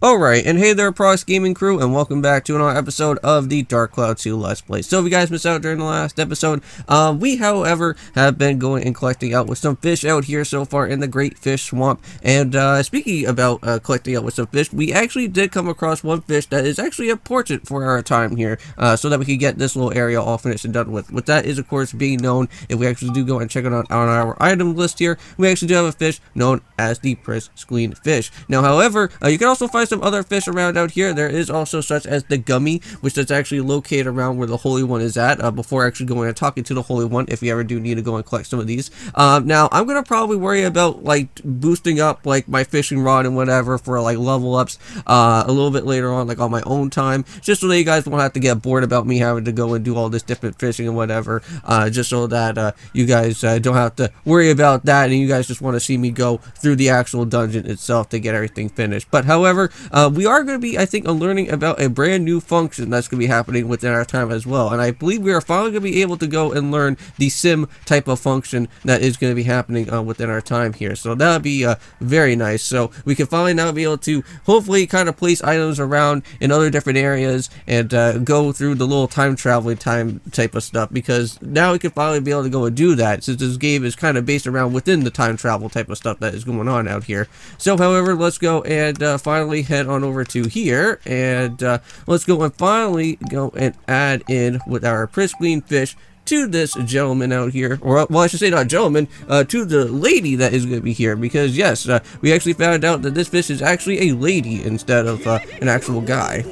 Alright, and hey there Prox Gaming Crew, and welcome back to another episode of the Dark Cloud 2 Let's Play. So if you guys missed out during the last episode, we however have been going and collecting out with some fish out here so far in the Great Fish Swamp. And speaking about collecting out with some fish, we actually did come across one fish that is actually important for our time here, so that we can get this little area all finished and done with. With that is of course being known, if we actually do go and check it out on our item list here, we actually do have a fish known as the Pristine fish. Now however, you can also find some other fish around out here. There is also such as the gummy, which is actually located around where the Holy One is at, before actually going and talking to the Holy One, if you ever do need to go and collect some of these. Now I'm gonna probably worry about like boosting up like my fishing rod and whatever for like level ups a little bit later on, like on my own time, just so that you guys won't have to get bored about me having to go and do all this different fishing and whatever, just so that you guys don't have to worry about that, and you guys just want to see me go through the actual dungeon itself to get everything finished. But however, we are going to be, I think, learning about a brand new function that's going to be happening within our time as well. And I believe we are finally going to be able to go and learn the sim type of function that is going to be happening within our time here. So that would be very nice. So we can finally now be able to hopefully kind of place items around in other different areas and go through the little time traveling type of stuff, because now we can finally be able to go and do that, since this game is kind of based around within the time travel type of stuff that is going on out here. So however, let's go and finally head on over to here, and let's go and finally go and add in with our pristine fish to this gentleman out here, or well, I should say not gentleman, to the lady that is going to be here, because yes, we actually found out that this fish is actually a lady instead of an actual guy.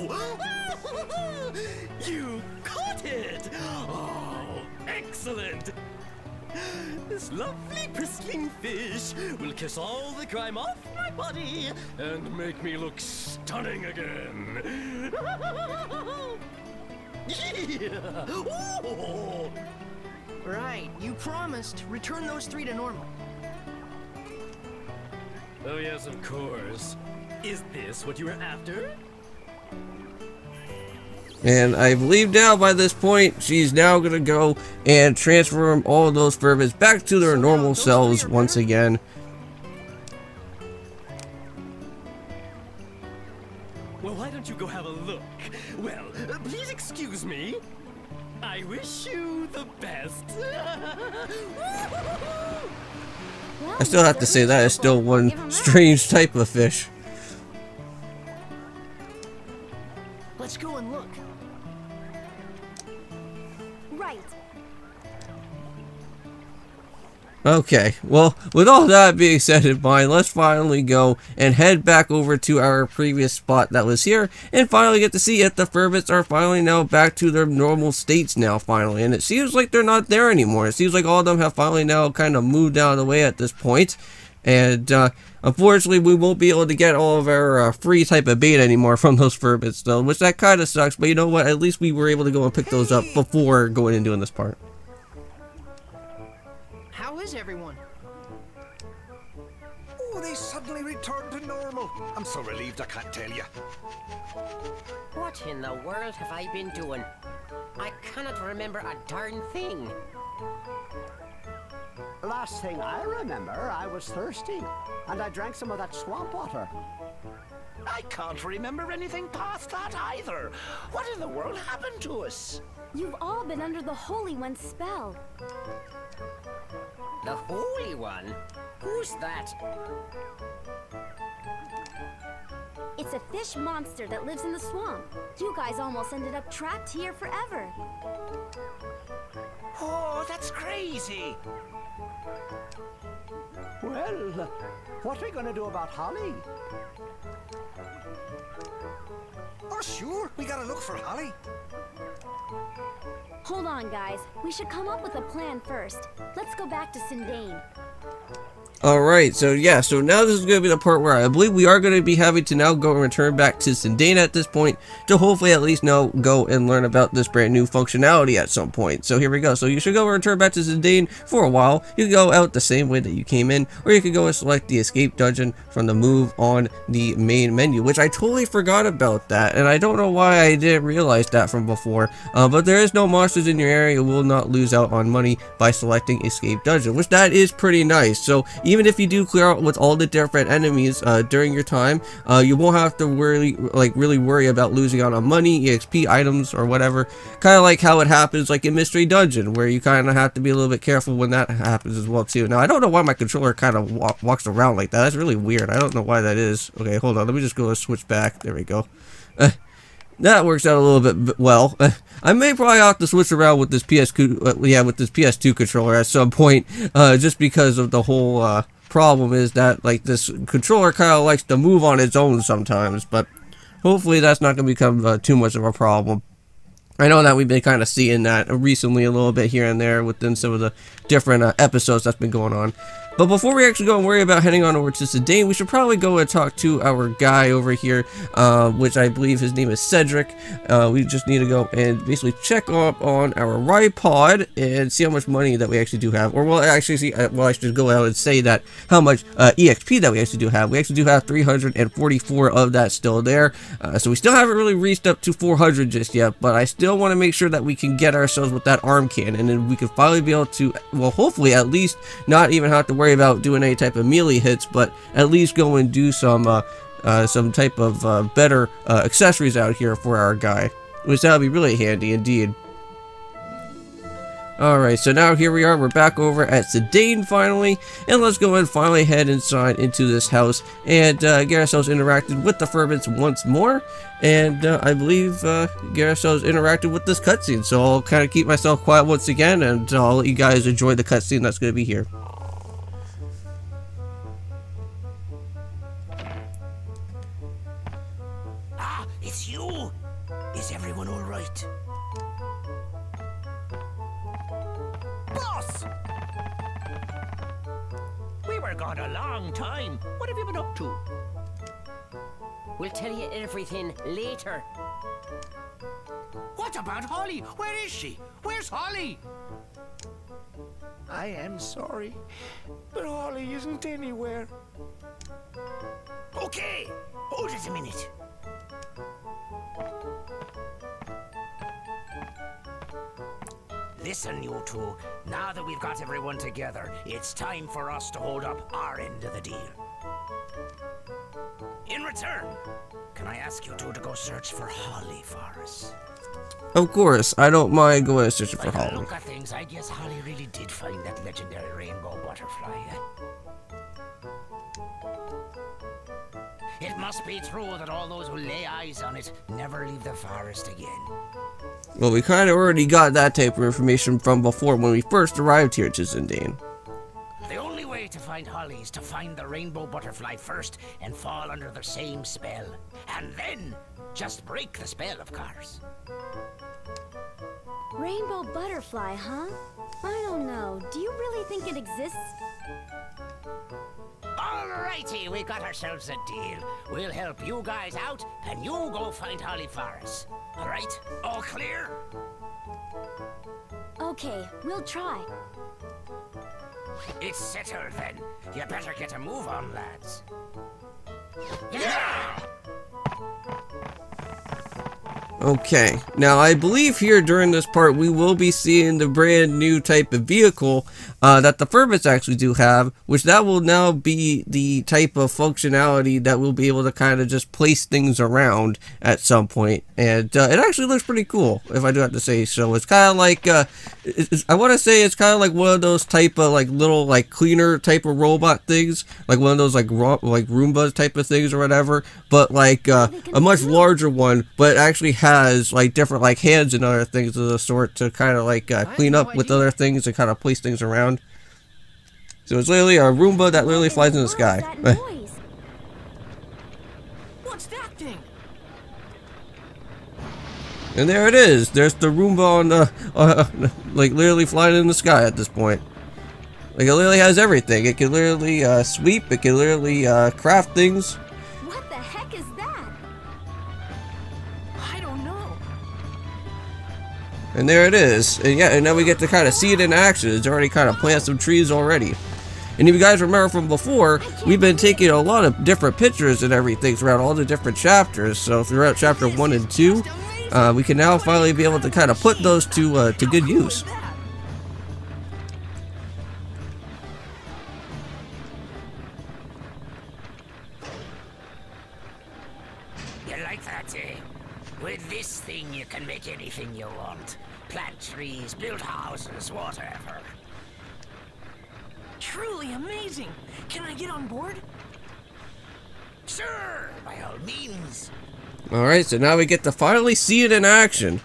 You caught it! Oh, excellent! This lovely pristine fish will kiss all the grime off my body and make me look stunning again. Yeah. Oh. Right, you promised. Return those 3 to normal. Oh yes, of course. Is this what you were after? And I believe now by this point, she's now going to go and transform all of those Firbits back to their normal selves once again. Well, why don't you go have a look? Well, please excuse me. I wish you the best. I still have to say that is still one strange type of fish. Let's go and look. Right. Okay, well, with all that being said in mind, let's finally go and head back over to our previous spot that was here, and finally get to see if the Firbits are finally now back to their normal states now, finally. And it seems like they're not there anymore. It seems like all of them have finally now kind of moved out of the way at this point. And unfortunately, we won't be able to get all of our free type of bait anymore from those Firbits, though, which that kind of sucks. But you know what? At least we were able to go and pick those up before going and doing this part. How is everyone? Oh, they suddenly returned to normal. I'm so relieved I can't tell you. What in the world have I been doing? I cannot remember a darn thing. Last thing I remember, I was thirsty, and I drank some of that swamp water. I can't remember anything past that either. What in the world happened to us? You've all been under the Holy One's spell. The Holy One? Who's that? It's a fish monster that lives in the swamp. You guys almost ended up trapped here forever. Oh, that's crazy. Well, what are we going to do about Holly? Oh, sure. We gotta look for Holly. Hold on, guys. We should come up with a plan first. Let's go back to Sindane. Alright, so yeah, so now this is going to be the part where I believe we are going to be having to now go and return back to Sindane at this point, to hopefully at least now go and learn about this brand new functionality at some point. So here we go. So you should go and return back to Sindane for a while. You can go out the same way that you came in, or you can go and select the escape dungeon from the move on the main menu, which I totally forgot about that, and I don't know why I didn't realize that from before, but there is no monsters in your area. You will not lose out on money by selecting escape dungeon, which that is pretty nice. So even if you do clear out with all the different enemies during your time, you won't have to really worry about losing out on money, EXP, items, or whatever. Kind of like how it happens like in Mystery Dungeon, where you kind of have to be a little bit careful when that happens as well too. Now I don't know why my controller kind of walks around like that. That's really weird. I don't know why that is. Okay, hold on. Let me just go switch back. There we go. That works out a little bit well. I may probably have to switch around with this with this PS2 controller at some point, just because of the whole problem is that like this controller kind of likes to move on its own sometimes. But hopefully that's not going to become too much of a problem. I know that we've been kind of seeing that recently a little bit here and there within some of the different episodes that's been going on. But before we actually go and worry about heading on over to Sedaine, we should probably go and talk to our guy over here, which I believe his name is Cedric. We just need to go and basically check up on our ride pod and see how much money that we actually do have. Or we'll actually see, I should go out and say that how much EXP that we actually do have. We actually do have 344 of that still there. So we still haven't really reached up to 400 just yet, but I still want to make sure that we can get ourselves with that arm cannon, and then we can finally be able to, well, hopefully at least not even have to worry about doing any type of melee hits, but at least go and do some type of better accessories out here for our guy, which that would be really handy indeed. Alright, so now here we are, we're back over at Sedaine finally, and let's go and finally head inside into this house and get ourselves interacted with the Firbits once more, and I believe get ourselves interacted with this cutscene. So I'll kind of keep myself quiet once again, and I'll let you guys enjoy the cutscene that's going to be here. Ah, it's you! Is everyone alright? Boss! We were gone a long time. What have you been up to? We'll tell you everything later. What about Holly? Where is she? Where's Holly? I am sorry, but Holly isn't anywhere. Okay, hold it a minute. Listen, you two. Now that we've got everyone together, it's time for us to hold up our end of the deal. In return, can I ask you two to go search for Holly for us? Of course, I don't mind going and searching for By the Holly. look of things, I guess Holly really did find that legendary rainbow butterfly. It must be true that all those who lay eyes on it never leave the forest again. Well, we kind of already got that type of information from before when we first arrived here to Sedaine. The only way to find Holly is to find the rainbow butterfly first and fall under the same spell. And then just break the spell, of course. Rainbow butterfly, huh? I don't know. Do you really think it exists? Alrighty, we got ourselves a deal. We'll help you guys out, and you go find Holly for us. Alright? All clear? Okay, we'll try. It's settled then. You better get a move on, lads. Yeah! Okay, now I believe here during this part we will be seeing the brand new type of vehicle that the Firbits actually do have, which that will now be the type of functionality that we'll be able to kind of just place things around at some point, and it actually looks pretty cool, if I do have to say so. It's kind of like, I want to say it's kind of like one of those type of like little like cleaner type of robot things, like one of those like Roombas type of things or whatever, but like a much larger one, but actually has like different like hands and other things of the sort to kind of like clean up with other things and kind of place things around. So it's literally a Roomba that literally flies in the sky. What's that thing? And there it is. There's the Roomba on the like literally flying in the sky at this point. Like it literally has everything. It can literally sweep. It can literally craft things. What the heck is that? I don't know. And there it is. And yeah, and now we get to kind of see it in action. It's already kind of planted some trees already. And if you guys remember from before, we've been taking a lot of different pictures and everything throughout all the different chapters. So throughout chapter 1 and 2, we can now finally be able to kind of put those to good use. like that, eh? With this thing, you can make anything you want. Plant trees, build houses, whatever. Truly amazing. Can I get on board? Sure, by all means. Alright, so now we get to finally see it in action.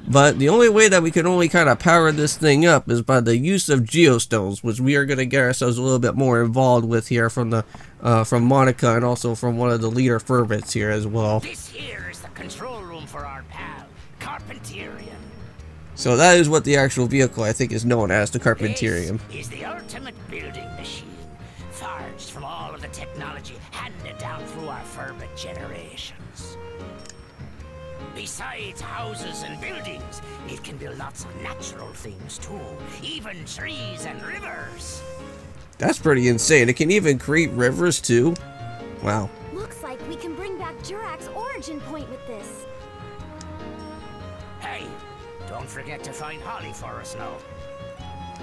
But the only way that we can only kind of power this thing up is by the use of Geostones, which we are going to get ourselves a little bit more involved with here from the from Monica and also from one of the leader Firbits here as well. This here is the control room for our pal, Carpenterion. So that is what the actual vehicle I think is known as, the Carpenterion. This is the ultimate building machine, forged from all of the technology handed down through our Firbit generations. Besides houses and buildings, it can build lots of natural things too, even trees and rivers. That's pretty insane. It can even create rivers too. Wow. Looks like we can bring back Jurak's origin point with this. Hey, don't forget to find Holly for us now.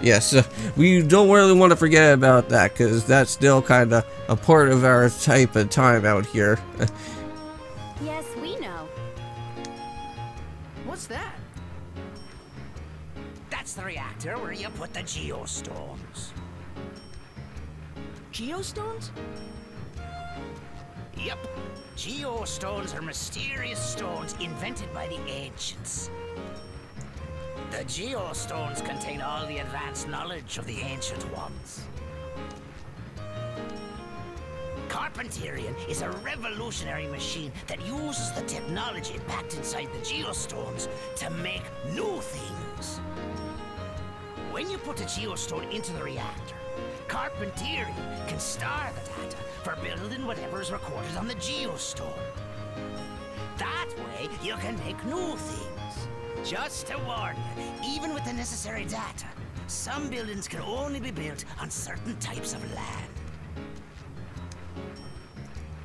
Yes, we don't really want to forget about that because that's still kind of a part of our type of time out here. Yes, we know. What's that? That's the reactor where you put the Geostones. Geostones? Yep. Geostones are mysterious stones invented by the ancients. The Geostones contain all the advanced knowledge of the ancient ones. Carpenterion is a revolutionary machine that uses the technology packed inside the Geostones to make new things. When you put a Geostone into the reactor, Carpenterion can store the data for building whatever is recorded on the Geostone. That way, you can make new things. Just to warn you, even with the necessary data, some buildings can only be built on certain types of land.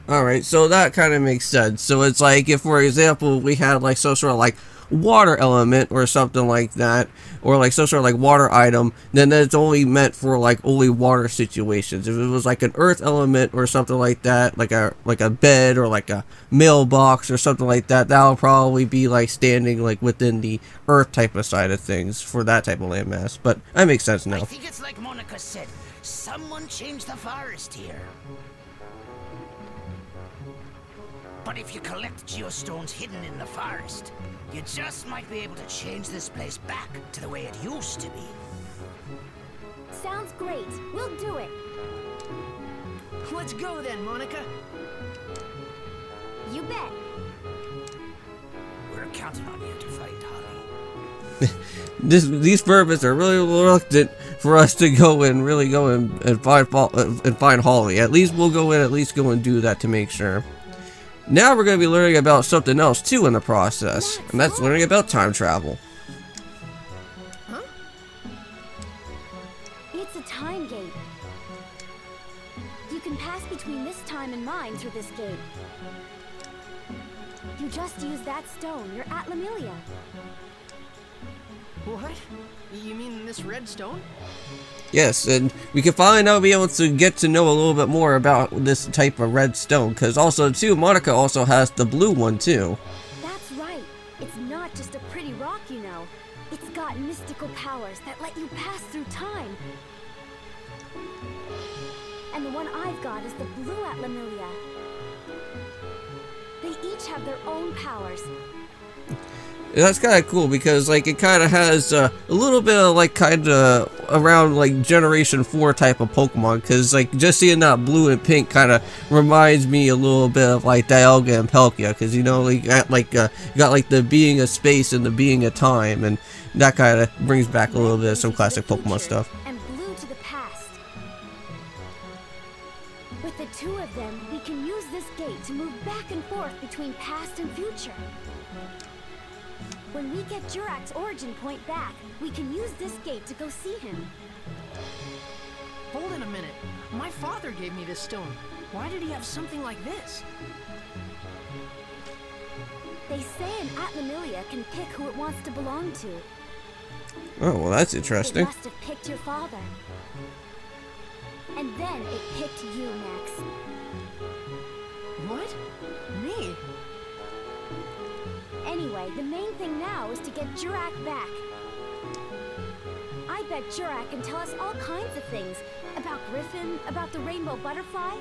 Alright, so that kind of makes sense. So it's like if, for example, we had like some sort of like water element or something like that, or like some sort of like water item, then that's only meant for like only water situations. If it was like an earth element or something like that, like a bed or like a mailbox or something like that, that'll probably be like standing like within the earth type of side of things for that type of landmass. But that makes sense now. I think it's like Monica said, someone changed the forest here. But if you collect Geostones hidden in the forest, you just might be able to change this place back to the way it used to be. Sounds great. We'll do it. Let's go then, Monica. You bet. We're counting on you to find Holly. These Firbits are really reluctant for us to go and find Holly. At least we'll go in, at least go and do that to make sure. Now we're going to be learning about something else too in the process, and that's learning about time travel. Huh? It's a time gate. You can pass between this time and mine through this gate. You just use that stone. You're at Lemuria. What? You mean this red stone? Yes, and we can finally now be able to get to know a little bit more about this type of red stone, because also too, Monica also has the blue one too. That's right. It's not just a pretty rock, you know. It's got mystical powers that let you pass through time. And the one I've got is the blue at Lemuria. They each have their own powers. That's kind of cool because like it kind of has a little bit of like kind of around like Generation 4 type of Pokemon, because like just seeing that blue and pink kind of reminds me a little bit of like Dialga and Palkia, because you know you got like the being of space and the being of time, and that kind of brings back a little bit of some classic Pokemon stuff. And blue to the past. With the two of them, we can use this gate to move back and forth between past and future. When we get Jurak's origin point back, we can use this gate to go see him. Hold on a minute. My father gave me this stone. Why did he have something like this? They say an Atlamillia can pick who it wants to belong to. Oh, well, that's It interesting. must have picked your father. And then it picked you next. What? Me? Anyway, the main thing now is to get Jurak back. I bet Jurak can tell us all kinds of things. About Griffin, about the rainbow butterfly.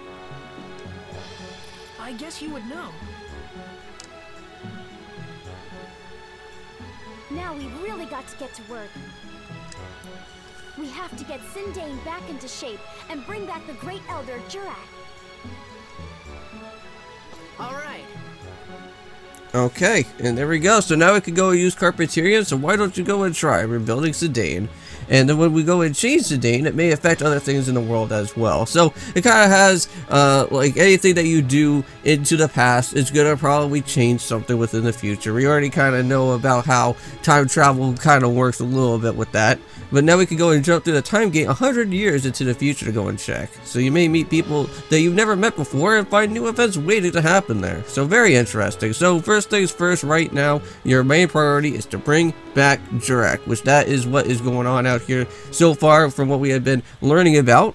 I guess you would know. Now we've really got to get to work. We have to get Sindane back into shape and bring back the Great Elder Jurak. All right. Okay, and there we go. So now we can go and use Carpenterion, so why don't you go and try rebuilding Sindane? And then when we go and change Sindane, it may affect other things in the world as well. So it kind of has, like anything that you do into the past, it's going to probably change something within the future. We already kind of know about how time travel kind of works a little bit with that. But now we can go and jump through the time gate 100 years into the future to go and check. So you may meet people that you've never met before and find new events waiting to happen there. So very interesting. So first things first, right now, your main priority is to bring back Jurak, which that is what is going on out here so far from what we have been learning about.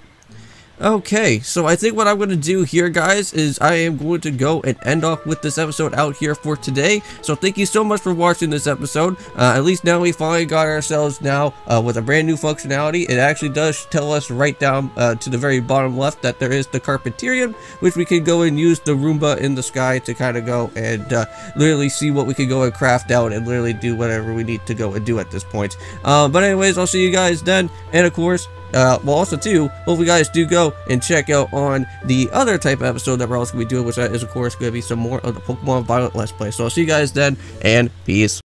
Okay, so I think what I'm going to do here, guys, is I am going to go and end off with this episode out here for today. So thank you so much for watching this episode. At least now we finally got ourselves now with a brand new functionality. It actually does tell us right down to the very bottom left that there is the Carpenterion, which we can go and use the Roomba in the sky to kind of go and literally see what we can go and craft out and literally do whatever we need to go and do at this point. But anyways, I'll see you guys then, and of course, well, also too, hope you guys do go and check out on the other type of episode that we're also going to be doing, which is of course going to be some more of the Pokemon Violet Let's Play. So I'll see you guys then, and peace.